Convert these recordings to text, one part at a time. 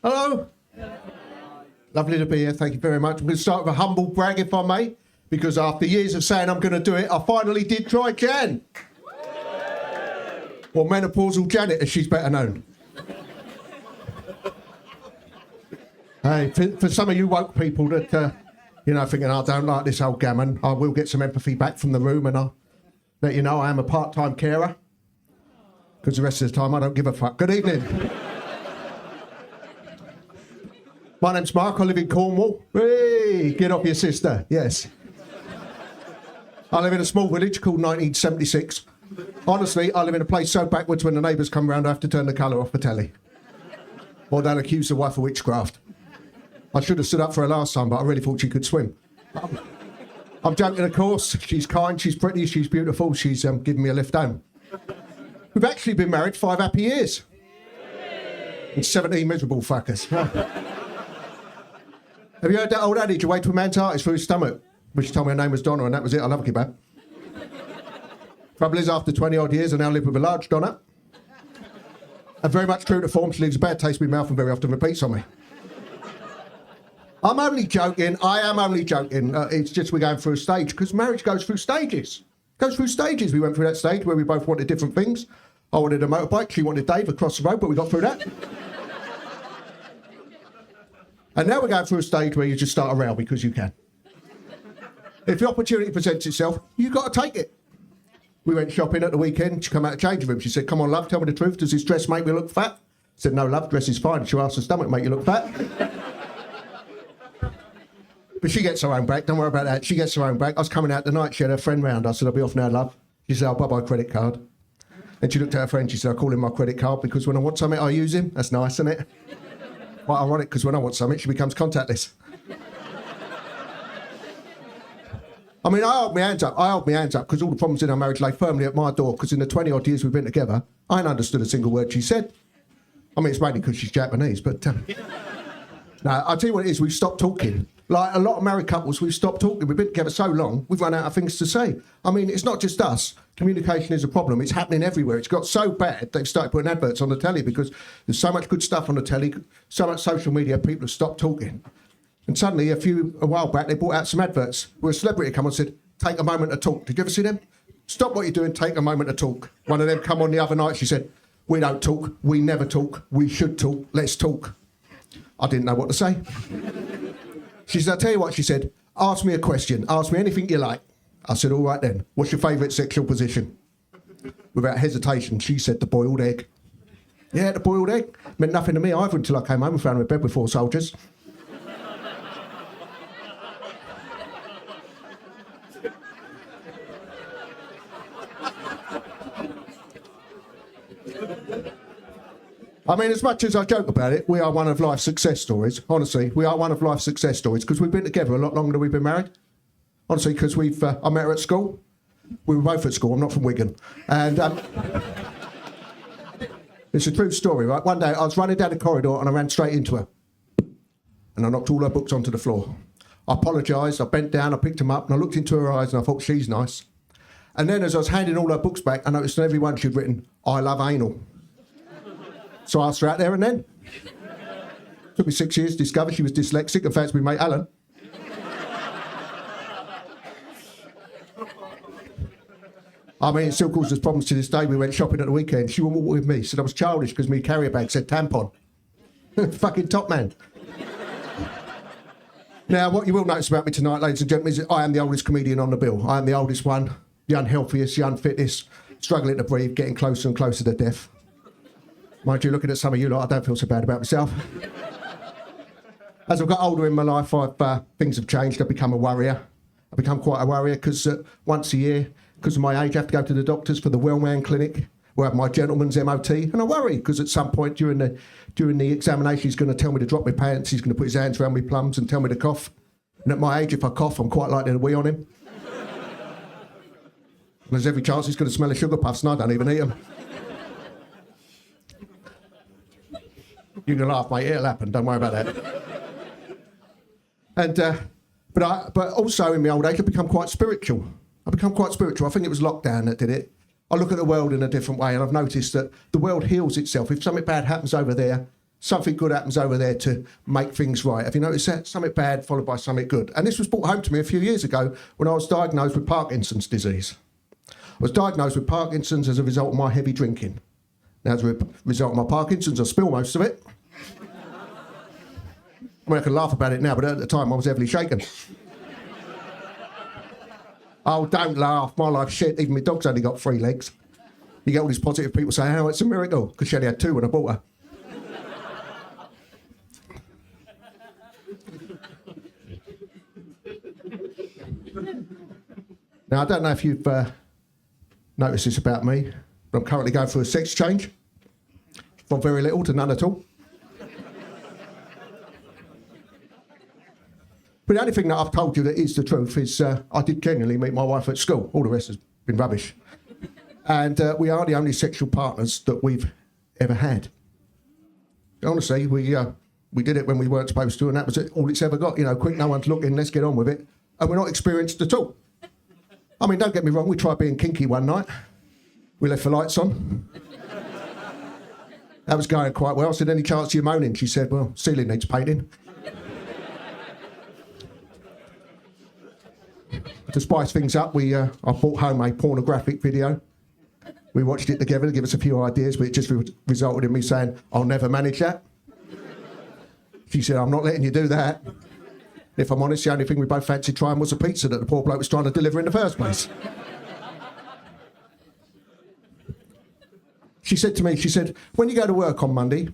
Hello. Lovely to be here. Thank you very much. I'm going to start with a humble brag, if I may, because after years of saying I'm going to do it, I finally did try Jan. Or menopausal Janet, as she's better known. Hey, for some of you woke people that, thinking I don't like this old gammon, I will get some empathy back from the room, and I'll let you know I am a part-time carer, because the rest of the time I don't give a fuck. Good evening. My name's Mark, I live in Cornwall. Hey, get off your sister, yes. I live in a small village called 1976. Honestly, I live in a place so backwards when the neighbours come round I have to turn the colour off the telly. Or they'll accuse the wife of witchcraft. I should have stood up for her last time, but I really thought she could swim. I'm joking, of course. She's kind, she's pretty, she's beautiful. She's given me a lift home. We've actually been married 5 happy years. And 17 miserable fuckers. Have you heard that old adage, you wait to a man's heart, it's through his stomach? Which told me her name was Donna, and that was it. I love a kebab. Trouble is, after 20 odd years, I now live with a large Donna. And very much true to form, she leaves a bad taste in my mouth and very often repeats on me. I'm only joking. I am only joking. It's just we're going through a stage, because marriage goes through stages. Goes through stages. We went through that stage where we both wanted different things. I wanted a motorbike, she wanted Dave across the road, but we got through that. And now we're going through a stage where you just start a row because you can. If the opportunity presents itself, you've got to take it. We went shopping at the weekend. She came out of the changing room. She said, "Come on, love, tell me the truth. Does this dress make me look fat?" I said, "No, love, dress is fine. She asked, the stomach make you look fat?" But she gets her own back. Don't worry about that. She gets her own back. I was coming out tonight. She had her friend round. I said, "I'll be off now, love." She said, "I'll buy my credit card." And she looked at her friend. She said, "I call him my credit card because when I want something, I use him." That's nice, isn't it? Quite ironic, because when I want something, she becomes contactless. I mean, I hold my hands up, because all the problems in our marriage lay firmly at my door, because in the 20-odd years we've been together, I ain't understood a single word she said. I mean, it's mainly because she's Japanese, but... No, I'll tell you what it is, we've stopped talking. Like a lot of married couples, we've stopped talking. We've been together so long, we've run out of things to say. I mean, it's not just us. Communication is a problem. It's happening everywhere. It's got so bad, they've started putting adverts on the telly because there's so much good stuff on the telly, so much social media, people have stopped talking. And suddenly, a while back, they brought out some adverts where a celebrity come on and said, "Take a moment to talk." Did you ever see them? "Stop what you're doing, take a moment to talk." One of them come on the other night, she said, "We don't talk, we never talk, we should talk, let's talk." I didn't know what to say. She said, "I'll tell you what," she said, "ask me a question, ask me anything you like." I said, "All right then, what's your favourite sexual position?" Without hesitation, she said, "The boiled egg." Yeah, the boiled egg. Meant nothing to me either until I came home and found her in bed with 4 soldiers. I mean, as much as I joke about it, we are one of life's success stories. Honestly, we are one of life's success stories because we've been together a lot longer than we've been married. Honestly, because I met her at school. We were both at school. I'm not from Wigan. And it's a true story, right? One day I was running down the corridor and I ran straight into her. And I knocked all her books onto the floor. I apologised, I bent down, I picked them up and I looked into her eyes and I thought, she's nice. And then as I was handing all her books back, I noticed on every one she'd written, "I love anal." So I asked her out there and then. Took me 6 years to discover she was dyslexic and fancied my mate Alan. I mean, it still causes us problems to this day. We went shopping at the weekend. She wouldn't walk with me. Said I was childish because my carrier bag said tampon. Fucking top man. Now, what you will notice about me tonight, ladies and gentlemen, is that I am the oldest comedian on the bill. I am the oldest one, the unhealthiest, the unfittest, struggling to breathe, getting closer and closer to death. Mind you, looking at some of you lot, I don't feel so bad about myself. As I've got older in my life, things have changed. I've become a worrier. I've become quite a worrier because once a year, because of my age, I have to go to the doctors for the Wellman Clinic, where I have my gentleman's MOT, and I worry because at some point during the examination, he's going to tell me to drop my pants, he's going to put his hands around my plums and tell me to cough. And at my age, if I cough, I'm quite likely to wee on him. And there's every chance he's going to smell of sugar puffs, and I don't even eat them. You can laugh, mate. It'll happen. Don't worry about that. And but also in my old age, I've become quite spiritual. I think it was lockdown that did it. I look at the world in a different way, and I've noticed that the world heals itself. If something bad happens over there, something good happens over there to make things right. Have you noticed that? Something bad followed by something good. And this was brought home to me a few years ago when I was diagnosed with Parkinson's disease. I was diagnosed with Parkinson's as a result of my heavy drinking. Now, as a result of my Parkinson's, I spill most of it. I mean, I can laugh about it now, but at the time I was heavily shaken. Oh, don't laugh. My life's shit. Even my dog's only got 3 legs. You get all these positive people saying, oh, it's a miracle, because she only had 2 when I bought her. Now, I don't know if you've noticed this about me, but I'm currently going through a sex change from very little to none at all. But the only thing that I've told you that is the truth is I did genuinely meet my wife at school. All the rest has been rubbish. And we are the only sexual partners that we've ever had. Honestly, we did it when we weren't supposed to, and that was it, all it's ever got. You know, quick, no one's looking, let's get on with it. And we're not experienced at all. I mean, don't get me wrong, we tried being kinky one night. We left the lights on. That was going quite well. I said, any chance you're moaning? She said, well, ceiling needs painting. To spice things up, I brought home a pornographic video. We watched it together to give us a few ideas, but it just resulted in me saying, I'll never manage that. She said, I'm not letting you do that. If I'm honest, the only thing we both fancied trying was a pizza that the poor bloke was trying to deliver in the first place. She said to me, when you go to work on Monday,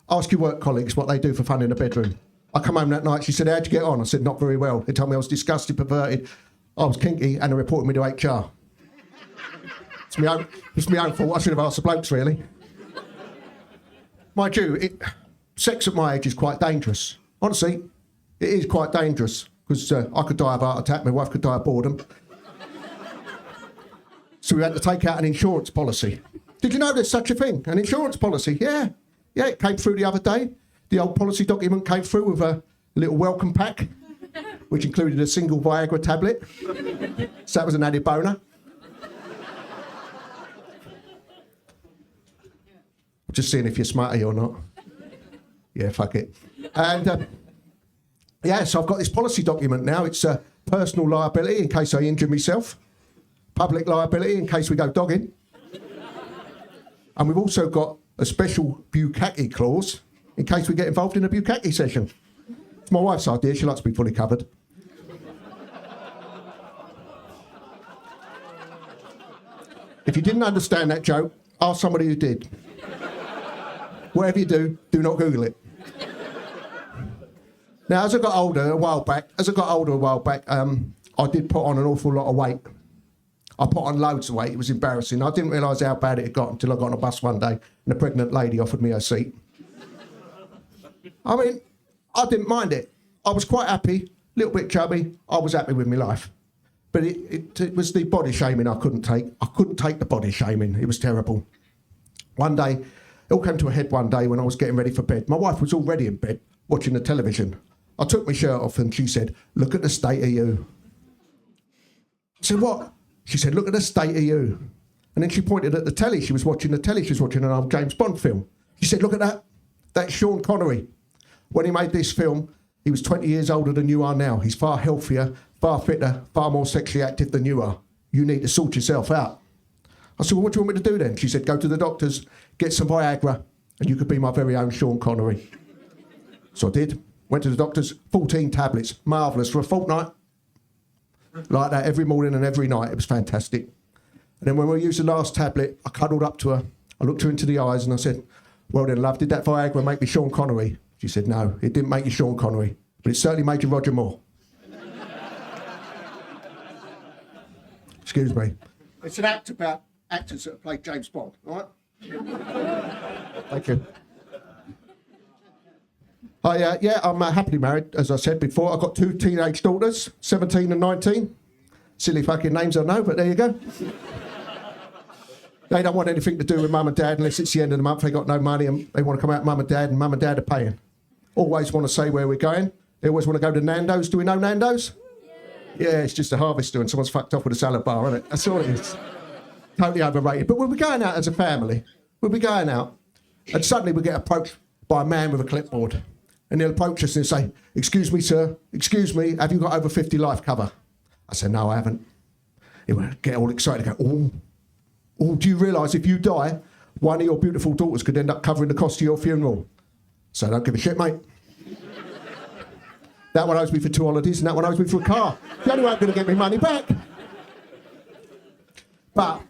ask your work colleagues what they do for fun in the bedroom. I come home that night, she said, how'd you get on? I said, not very well. They told me I was disgusted, perverted, I was kinky, and they reported me to HR. It's my own fault. I should have asked the blokes, really. Mind you, sex at my age is quite dangerous. Honestly, it is quite dangerous, because I could die of a heart attack, my wife could die of boredom. So we had to take out an insurance policy. Did you know there's such a thing, an insurance policy? Yeah, it came through the other day. The old policy document came through with a little welcome pack, which included a single Viagra tablet. So that was an added boner. Just seeing if you're smarty or not. Yeah, fuck it. And so I've got this policy document now. It's personal liability in case I injure myself, public liability in case we go dogging. And we've also got a special bukkake clause in case we get involved in a bukkake session. It's my wife's idea, she likes to be fully covered. If you didn't understand that joke, ask somebody who did. Whatever you do not Google it. Now, as I got older a while back, I did put on an awful lot of weight. I put on loads of weight, it was embarrassing. I didn't realise how bad it had got until I got on a bus one day and a pregnant lady offered me her seat. I mean, I didn't mind it. I was quite happy, a little bit chubby. I was happy with my life. But it was the body shaming I couldn't take. I couldn't take the body shaming. It was terrible. One day, it all came to a head one day when I was getting ready for bed. My wife was already in bed, watching the television. I took my shirt off and she said, look at the state of you. I said, what? She said, look at the state of you. And then she pointed at the telly. She was watching the telly. She was watching an old James Bond film. She said, look at that. That's Sean Connery. When he made this film, he was 20 years older than you are now. He's far healthier, far fitter, far more sexually active than you are. You need to sort yourself out. I said, well, what do you want me to do then? She said, go to the doctors, get some Viagra, and you could be my very own Sean Connery. So I did. Went to the doctors, 14 tablets. Marvellous. For a fortnight. Like that every morning and every night. It was fantastic. And then when we used the last tablet, I cuddled up to her. I looked her into the eyes and I said, well then, love, did that Viagra make me Sean Connery? She said, no, it didn't make you Sean Connery, but it certainly made you Roger Moore. Excuse me. It's an act about actors that have played James Bond, all right? Thank you. I'm happily married, as I said before. I've got 2 teenage daughters, 17 and 19. Silly fucking names, I know, but there you go. They don't want anything to do with mum and dad unless it's the end of the month. They got no money and they want to come out mum and dad are paying. Always want to say where we're going. They always want to go to Nando's. Do we know Nando's? Yeah, it's just a harvester and someone's fucked off with a salad bar, isn't it? That's all it is. Totally overrated. But we'll be going out as a family. We'll be going out. And suddenly we get approached by a man with a clipboard. And he'll approach us and say, "Excuse me, sir, excuse me, have you got over 50 life cover?" I said, "No, I haven't." He would get all excited and go, oh, do you realise if you die, one of your beautiful daughters could end up covering the cost of your funeral? So don't give a shit, mate. That one owes me for 2 holidays and that one owes me for a car. The only way I'm going to get my money back. But,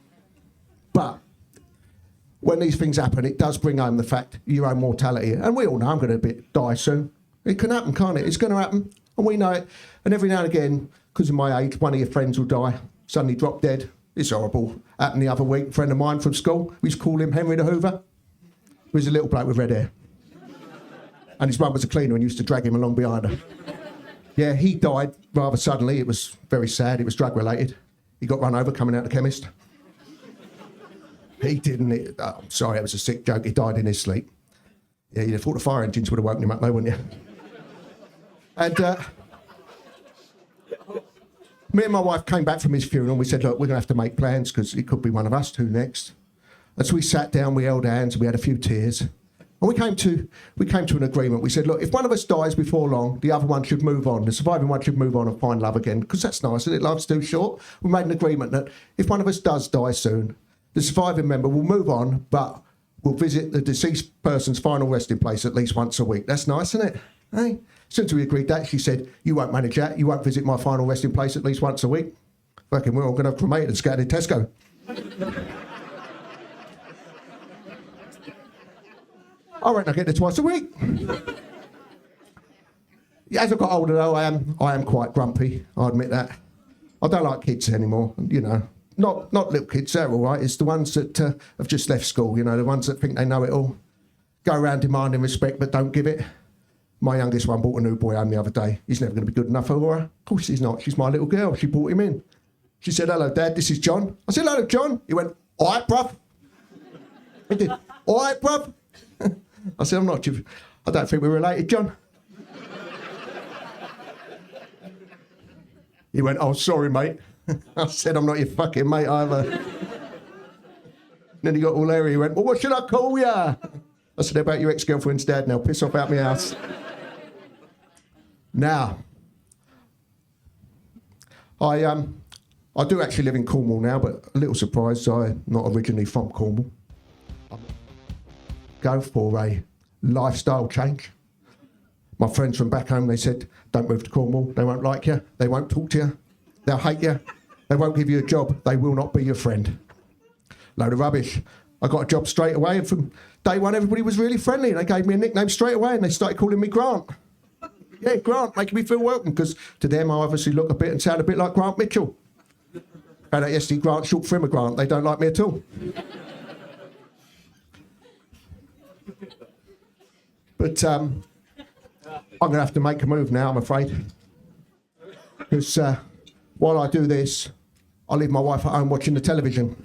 when these things happen, it does bring home the fact your own mortality. And we all know I'm going to die soon. It can happen, can't it? It's going to happen. And we know it. And every now and again, because of my age, one of your friends will die, suddenly drop dead. It's horrible. Happened the other week, a friend of mine from school, we used to call him Henry the Hoover. He was a little bloke with red hair. And his mum was a cleaner and used to drag him along behind her. Yeah, he died rather suddenly. It was very sad. It was drug related. He got run over coming out of the chemist. He didn't. I'm sorry, it was a sick joke. He died in his sleep. Yeah, you'd have thought the fire engines would have woken him up though, wouldn't you? And me and my wife came back from his funeral and we said, look, we're going to have to make plans because it could be one of us. Who next? And so we sat down, we held hands, we had a few tears. And we came to an agreement. We said, look, if one of us dies before long, the other one should move on. The surviving one should move on and find love again, because that's nice, isn't it? Life's too short. We made an agreement that if one of us does die soon, the surviving member will move on, but will visit the deceased person's final resting place at least once a week. That's nice, isn't it? Hey? As soon as we agreed that, she said, you won't manage that. You won't visit my final resting place at least once a week. Fucking, we're all going to have cremated and scattered in Tesco. I reckon I get there twice a week. As I got older, though, I am quite grumpy. I admit that. I don't like kids anymore. You know, not little kids. They're all right. It's the ones that have just left school. You know, the ones that think they know it all, go around demanding respect but don't give it. My youngest one brought a new boy home the other day. He's never going to be good enough for her. Of course he's not. She's my little girl. She brought him in. She said, "Hello, Dad. This is John." I said, "Hello, John." He went, "All right, bruv." He did. "All right, bruv." I said, I don't think we're related, John. He went, "Oh, sorry, mate." I said, "I'm not your fucking mate either." Then he got all airy. He went, "Well, what should I call ya?" I said, "How about your ex-girlfriend's dad now? Piss off out my house." Now, I do actually live in Cornwall now, but a little surprised I'm not originally from Cornwall. Go for a lifestyle change. My friends from back home, they said, don't move to Cornwall. They won't like you. They won't talk to you. They'll hate you. They won't give you a job. They will not be your friend. Load of rubbish. I got a job straight away, and from day one, everybody was really friendly, and they gave me a nickname straight away, and they started calling me Grant. Yeah, Grant, making me feel welcome, because to them, I obviously look a bit and sound a bit like Grant Mitchell. And at yesterday, Grant, short for immigrant. They don't like me at all. But I'm going to have to make a move now, I'm afraid. Because while I do this, I leave my wife at home watching the television.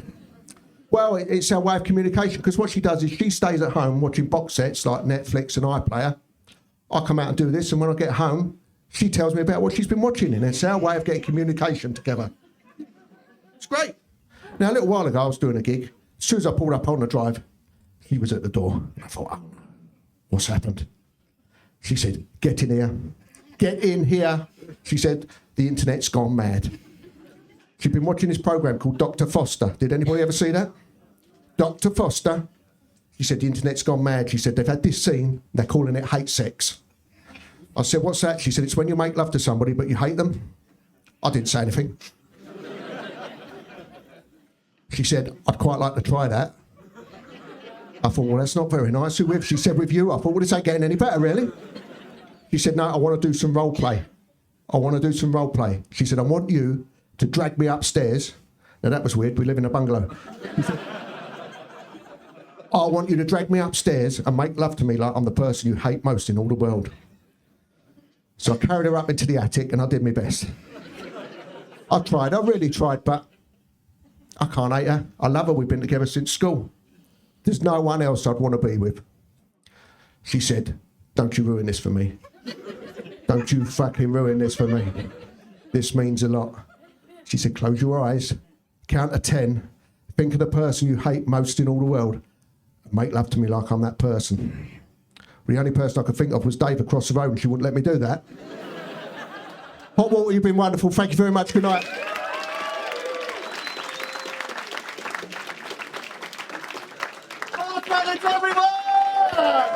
Well, it's our way of communication, because what she does is she stays at home watching box sets like Netflix and iPlayer. I come out and do this, and when I get home, she tells me about what she's been watching, and it's our way of getting communication together. It's great. Now, a little while ago, I was doing a gig. As soon as I pulled up on the drive, he was at the door. I thought, oh, what's happened? She said, "Get in here. Get in here." She said, "The internet's gone mad." She'd been watching this program called Dr. Foster. Did anybody ever see that? Dr. Foster. She said, "The internet's gone mad." She said, "They've had this scene. They're calling it hate sex." I said, "What's that?" She said, "It's when you make love to somebody, but you hate them." I didn't say anything. She said, "I'd quite like to try that." I thought, well, that's not very nice. Who with? She said, "With you." I thought, well, this ain't getting any better, really. She said, "No, I want to do some role play. I want to do some role play." She said, "I want you to drag me upstairs." Now, that was weird. We live in a bungalow. She said, "I want you to drag me upstairs and make love to me like I'm the person you hate most in all the world." So I carried her up into the attic and I did my best. I tried. I really tried, but I can't hate her. I love her. We've been together since school. There's no one else I'd want to be with. She said, "Don't you ruin this for me. Don't you fucking ruin this for me. This means a lot." She said, "Close your eyes, count to 10, think of the person you hate most in all the world, Make love to me like I'm that person. The only person I could think of was Dave across the road, and she wouldn't let me do that. Hot Water, you've been wonderful. Thank you very much. Good night. Mortality, everyone!